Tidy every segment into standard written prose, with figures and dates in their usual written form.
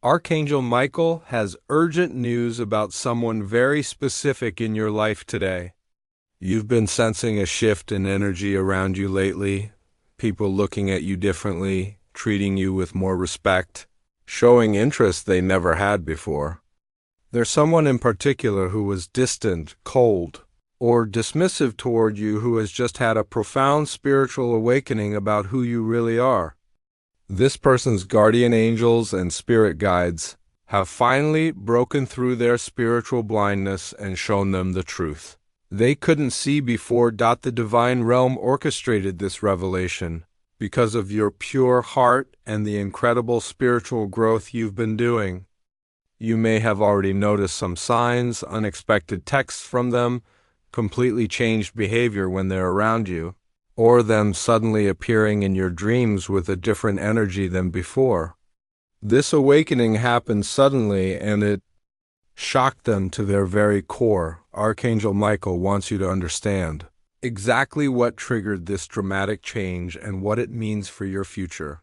Archangel Michael has urgent news about someone very specific in your life today. You've been sensing a shift in energy around you lately, people looking at you differently, treating you with more respect, showing interest they never had before. There's someone in particular who was distant, cold, or dismissive toward you who has just had a profound spiritual awakening about who you really are. This person's guardian angels and spirit guides have finally broken through their spiritual blindness and shown them the truth they couldn't see before. The divine realm orchestrated this revelation because of your pure heart and the incredible spiritual growth you've been doing. You may have already noticed some signs, unexpected texts from them, completely changed behavior when they're around you, or them suddenly appearing in your dreams with a different energy than before. This awakening happened suddenly and it shocked them to their very core. Archangel Michael wants you to understand exactly what triggered this dramatic change and what it means for your future.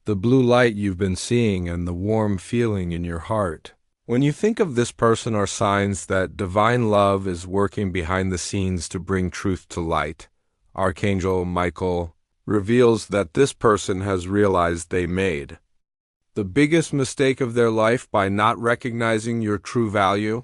The blue light you've been seeing and the warm feeling in your heart. When you think of this person are signs that divine love is working behind the scenes to bring truth to light. Archangel Michael reveals that this person has realized they made the biggest mistake of their life by not recognizing your true value.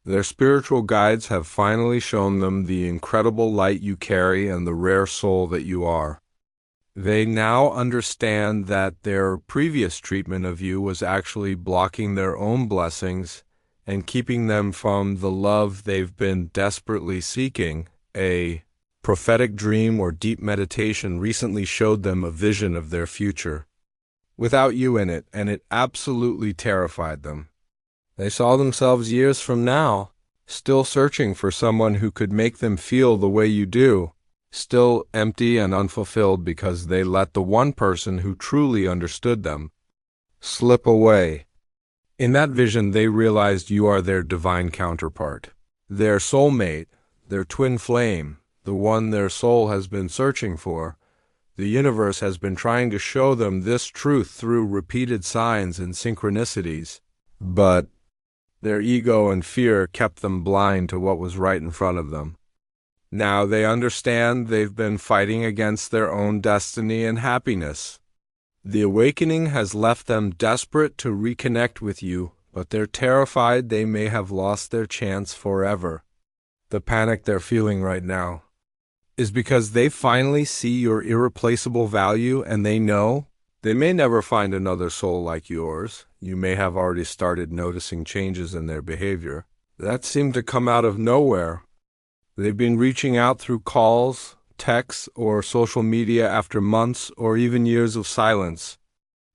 Their spiritual guides have finally shown them the incredible light you carry and the rare soul that you are. They now understand that their previous treatment of you was actually blocking their own blessings and keeping them from the love they've been desperately seeking. A prophetic dream or deep meditation recently showed them a vision of their future without you in it, and it absolutely terrified them. They saw themselves years from now, still searching for someone who could make them feel the way you do, still empty and unfulfilled because they let the one person who truly understood them slip away. In that vision, they realized you are their divine counterpart, their soulmate, their twin flame, the one their soul has been searching for. The universe has been trying to show them this truth through repeated signs and synchronicities, but their ego and fear kept them blind to what was right in front of them. Now they understand they've been fighting against their own destiny and happiness. The awakening has left them desperate to reconnect with you, but they're terrified they may have lost their chance forever. The panic they're feeling right now is because they finally see your irreplaceable value and they know they may never find another soul like yours. You may have already started noticing changes in their behavior that seem to come out of nowhere. They've been reaching out through calls, texts, or social media after months or even years of silence.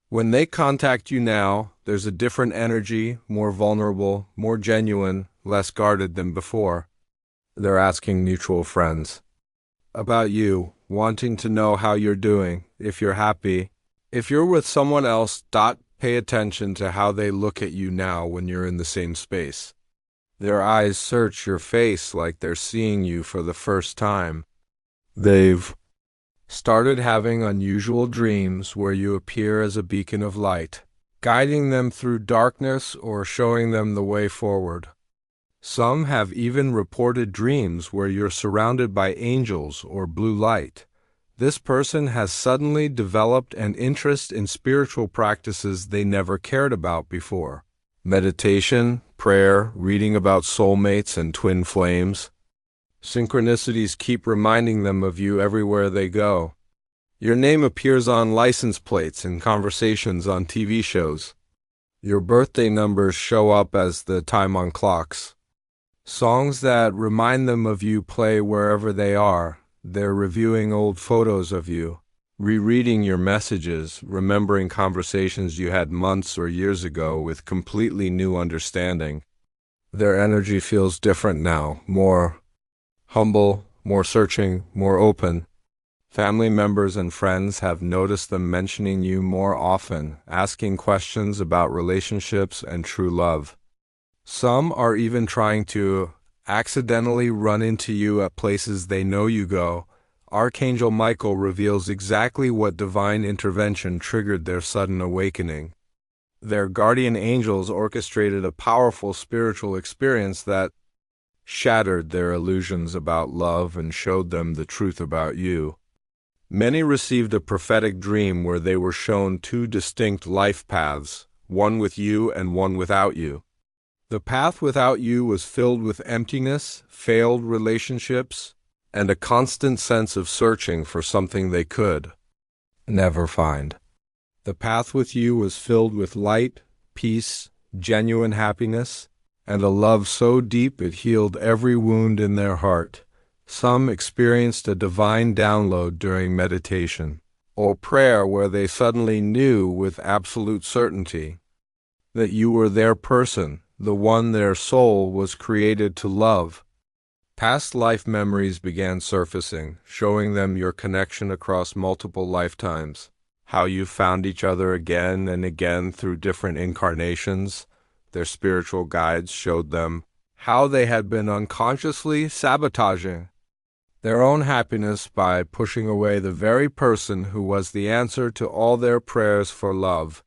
When they contact you now, there's a different energy, more vulnerable, more genuine, less guarded than before. They're asking mutual friends about you, wanting to know how you're doing, if you're happy. If you're with someone else, pay attention to how they look at you now when you're in the same space. Their eyes search your face like they're seeing you for the first time. They've started having unusual dreams where you appear as a beacon of light, guiding them through darkness or showing them the way forward. Some have even reported dreams where you're surrounded by angels or blue light. This person has suddenly developed an interest in spiritual practices they never cared about before. Meditation, prayer, reading about soulmates and twin flames. Synchronicities keep reminding them of you everywhere they go. Your name appears on license plates and conversations on TV shows. Your birthday numbers show up as the time on clocks. Songs that remind them of you play wherever they are. They're reviewing old photos of you, rereading your messages, remembering conversations you had months or years ago with completely new understanding. Their energy feels different now, more humble, more searching, more open. Family members and friends have noticed them mentioning you more often, asking questions about relationships and true love. Some are even trying to accidentally run into you at places they know you go. Archangel Michael reveals exactly what divine intervention triggered their sudden awakening. Their guardian angels orchestrated a powerful spiritual experience that shattered their illusions about love and showed them the truth about you. Many received a prophetic dream where they were shown two distinct life paths, one with you and one without you. The path without you was filled with emptiness, failed relationships, and a constant sense of searching for something they could never find. The path with you was filled with light, peace, genuine happiness, and a love so deep it healed every wound in their heart. Some experienced a divine download during meditation or prayer where they suddenly knew with absolute certainty that you were their person, the one their soul was created to love. Past life memories began surfacing, showing them your connection across multiple lifetimes, how you found each other again and again through different incarnations. Their spiritual guides showed them how they had been unconsciously sabotaging their own happiness by pushing away the very person who was the answer to all their prayers for love.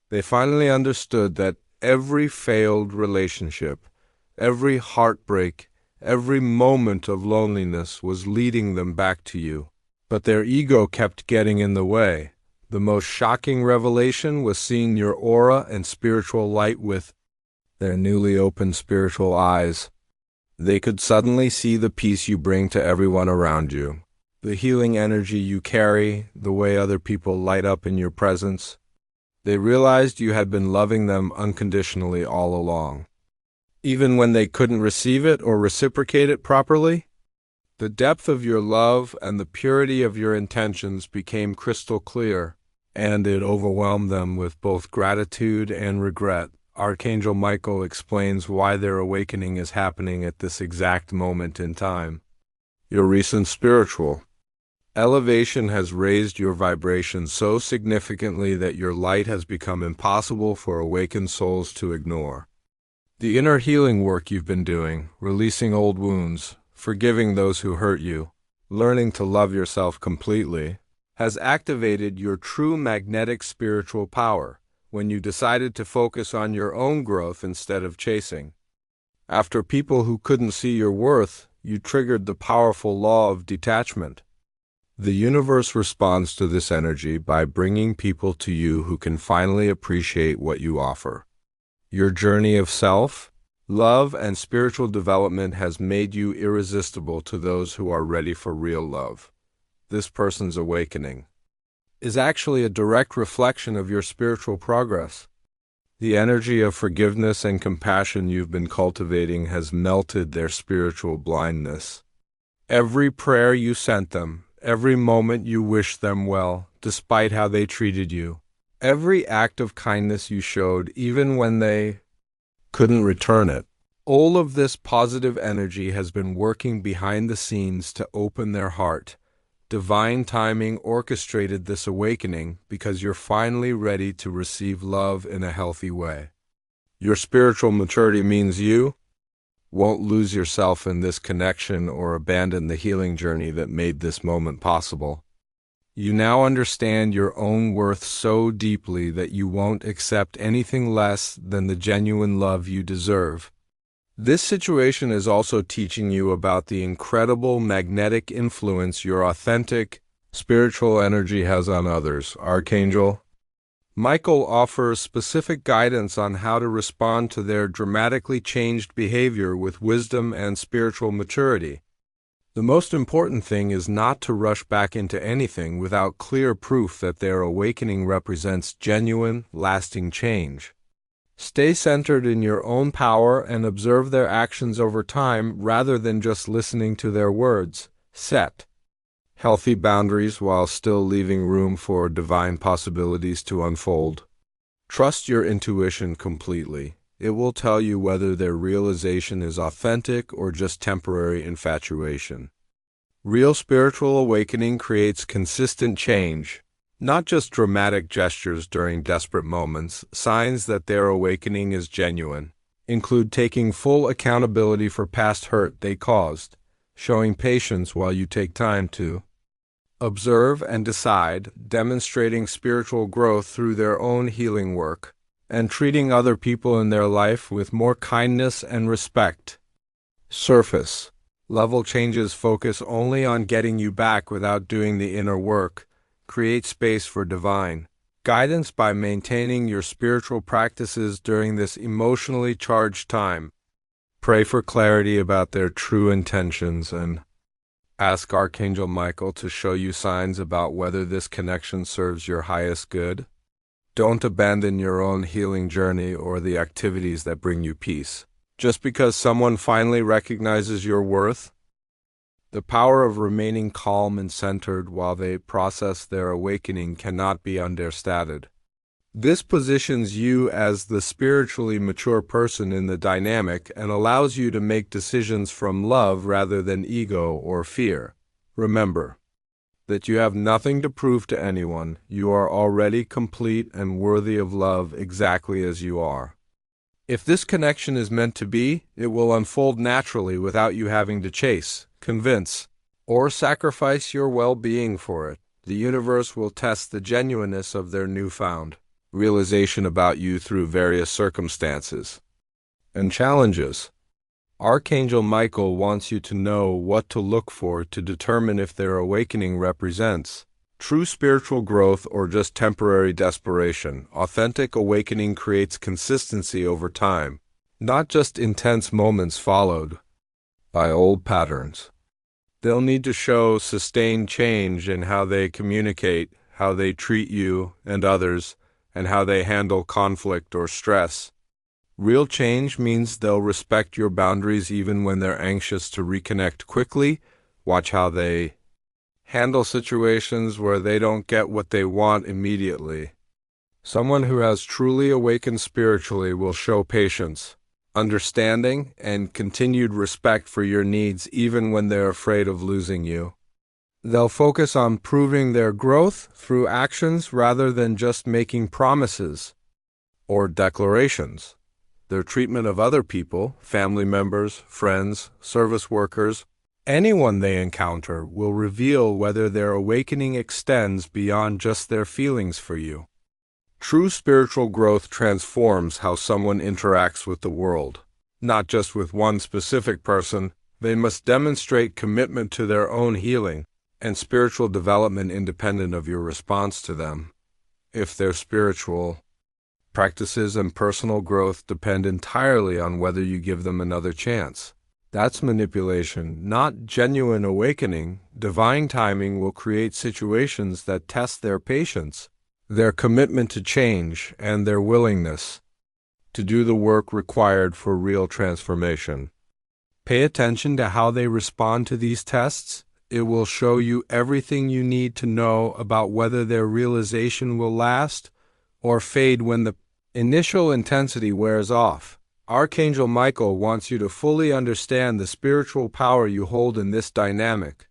They finally understood that every failed relationship, every heartbreak, every moment of loneliness was leading them back to you. But their ego kept getting in the way. The most shocking revelation was seeing your aura and spiritual light with their newly opened spiritual eyes. They could suddenly see the peace you bring to everyone around you, the healing energy you carry, the way other people light up in your presence. They realized you had been loving them unconditionally all along. Even when they couldn't receive it or reciprocate it properly, the depth of your love and the purity of your intentions became crystal clear, and it overwhelmed them with both gratitude and regret. Archangel Michael explains why their awakening is happening at this exact moment in time. Your recent spiritual elevation has raised your vibration so significantly that your light has become impossible for awakened souls to ignore. The inner healing work you've been doing, releasing old wounds, forgiving those who hurt you, learning to love yourself completely, has activated your true magnetic spiritual power when you decided to focus on your own growth instead of chasing. After people who couldn't see your worth, you triggered the powerful law of detachment. The universe responds to this energy by bringing people to you who can finally appreciate what you offer. Your journey of self, love, and spiritual development has made you irresistible to those who are ready for real love. This person's awakening is actually a direct reflection of your spiritual progress. The energy of forgiveness and compassion you've been cultivating has melted their spiritual blindness. Every prayer you sent them, every moment you wished them well, despite how they treated you, every act of kindness you showed, even when they couldn't return it, all of this positive energy has been working behind the scenes to open their heart. Divine timing orchestrated this awakening because you're finally ready to receive love in a healthy way. Your spiritual maturity means you won't lose yourself in this connection or abandon the healing journey that made this moment possible. You now understand your own worth so deeply that you won't accept anything less than the genuine love you deserve. This situation is also teaching you about the incredible magnetic influence your authentic, spiritual energy has on others. Archangel Michael offers specific guidance on how to respond to their dramatically changed behavior with wisdom and spiritual maturity. The most important thing is not to rush back into anything without clear proof that their awakening represents genuine, lasting change. Stay centered in your own power and observe their actions over time rather than just listening to their words. Set healthy boundaries while still leaving room for divine possibilities to unfold. Trust your intuition completely. It will tell you whether their realization is authentic or just temporary infatuation. Real spiritual awakening creates consistent change, not just dramatic gestures during desperate moments. Signs that their awakening is genuine include taking full accountability for past hurt they caused, showing patience while you take time to observe and decide, demonstrating spiritual growth through their own healing work, and treating other people in their life with more kindness and respect. Surface level changes focus only on getting you back without doing the inner work. Create space for divine guidance by maintaining your spiritual practices during this emotionally charged time. Pray for clarity about their true intentions and ask Archangel Michael to show you signs about whether this connection serves your highest good. Don't abandon your own healing journey or the activities that bring you peace just because someone finally recognizes your worth. The power of remaining calm and centered while they process their awakening cannot be understated. This positions you as the spiritually mature person in the dynamic and allows you to make decisions from love rather than ego or fear. Remember that you have nothing to prove to anyone. You are already complete and worthy of love exactly as you are. If this connection is meant to be, it will unfold naturally without you having to chase, convince, or sacrifice your well-being for it. The universe will test the genuineness of their newfound realization about you through various circumstances and challenges. Archangel Michael wants you to know what to look for to determine if their awakening represents true spiritual growth or just temporary desperation. Authentic awakening creates consistency over time, not just intense moments followed by old patterns. They'll need to show sustained change in how they communicate, how they treat you and others, and how they handle conflict or stress. Real change means they'll respect your boundaries even when they're anxious to reconnect quickly. Watch how they handle situations where they don't get what they want immediately. Someone who has truly awakened spiritually will show patience, understanding, and continued respect for your needs even when they're afraid of losing you. They'll focus on proving their growth through actions rather than just making promises or declarations. Their treatment of other people, family members, friends, service workers, anyone they encounter will reveal whether their awakening extends beyond just their feelings for you. True spiritual growth transforms how someone interacts with the world, not just with one specific person. They must demonstrate commitment to their own healing and spiritual development independent of your response to them. If their spiritual practices and personal growth depend entirely on whether you give them another chance, that's manipulation, not genuine awakening. Divine timing will create situations that test their patience, their commitment to change, and their willingness to do the work required for real transformation. Pay attention to how they respond to these tests. It will show you everything you need to know about whether their realization will last or fade when the initial intensity wears off. Archangel Michael wants you to fully understand the spiritual power you hold in this dynamic.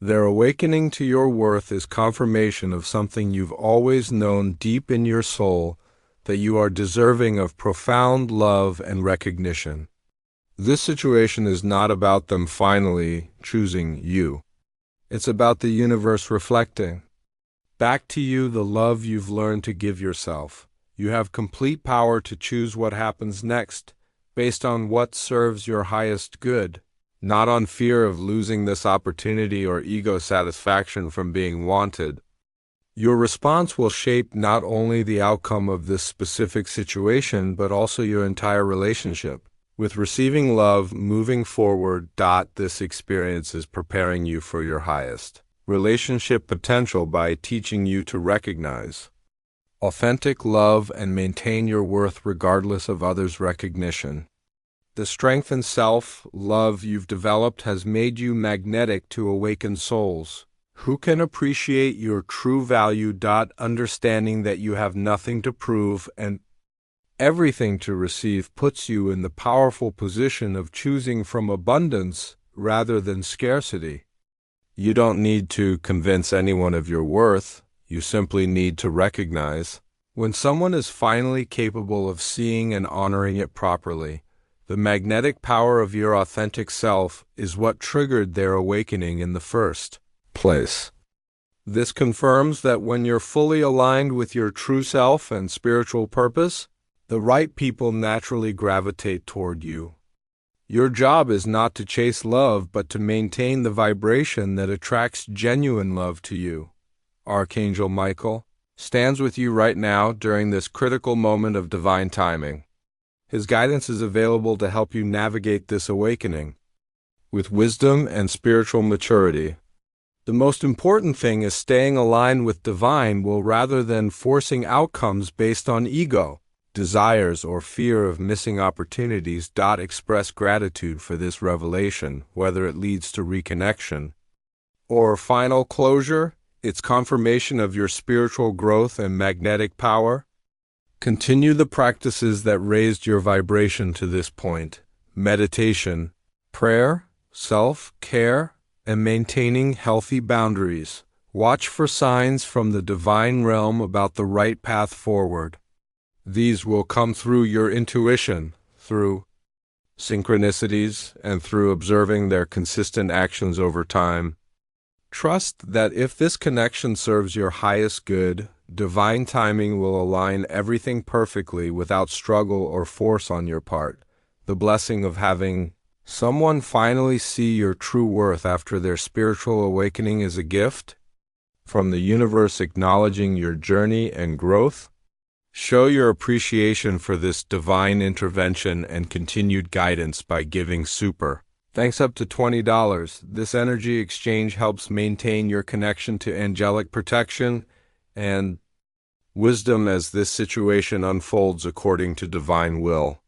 Their awakening to your worth is confirmation of something you've always known deep in your soul, that you are deserving of profound love and recognition. This situation is not about them finally choosing you. It's about the universe reflecting back to you the love you've learned to give yourself. You have complete power to choose what happens next, based on what serves your highest good, not on fear of losing this opportunity or ego satisfaction from being wanted. Your response will shape not only the outcome of this specific situation, but also your entire relationship with receiving love moving forward. This experience is preparing you for your highest relationship potential by teaching you to recognize authentic love and maintain your worth regardless of others' recognition. The strength and self-love you've developed has made you magnetic to awakened souls who can appreciate your true value. Understanding that you have nothing to prove and everything to receive puts you in the powerful position of choosing from abundance rather than scarcity. You don't need to convince anyone of your worth. You simply need to recognize when someone is finally capable of seeing and honoring it properly. The magnetic power of your authentic self is what triggered their awakening in the first place. This confirms that when you're fully aligned with your true self and spiritual purpose, The right people naturally gravitate toward you. Your job is not to chase love, but to maintain the vibration that attracts genuine love to you. Archangel Michael stands with you right now during this critical moment of divine timing. His guidance is available to help you navigate this awakening with wisdom and spiritual maturity. The most important thing is staying aligned with divine will rather than forcing outcomes based on ego, desires, or fear of missing opportunities. Express gratitude for this revelation, whether it leads to reconnection or final closure. It's confirmation of your spiritual growth and magnetic power. Continue the practices that raised your vibration to this point: meditation, prayer, self-care, and maintaining healthy boundaries. Watch for signs from the divine realm about the right path forward. These will come through your intuition, through synchronicities, and through observing their consistent actions over time. Trust that if this connection serves your highest good, divine timing will align everything perfectly without struggle or force on your part. The blessing of having someone finally see your true worth after their spiritual awakening is a gift from the universe acknowledging your journey and growth. Show your appreciation for this divine intervention and continued guidance by giving super thanks up to $20. This energy exchange helps maintain your connection to angelic protection and wisdom as this situation unfolds according to divine will.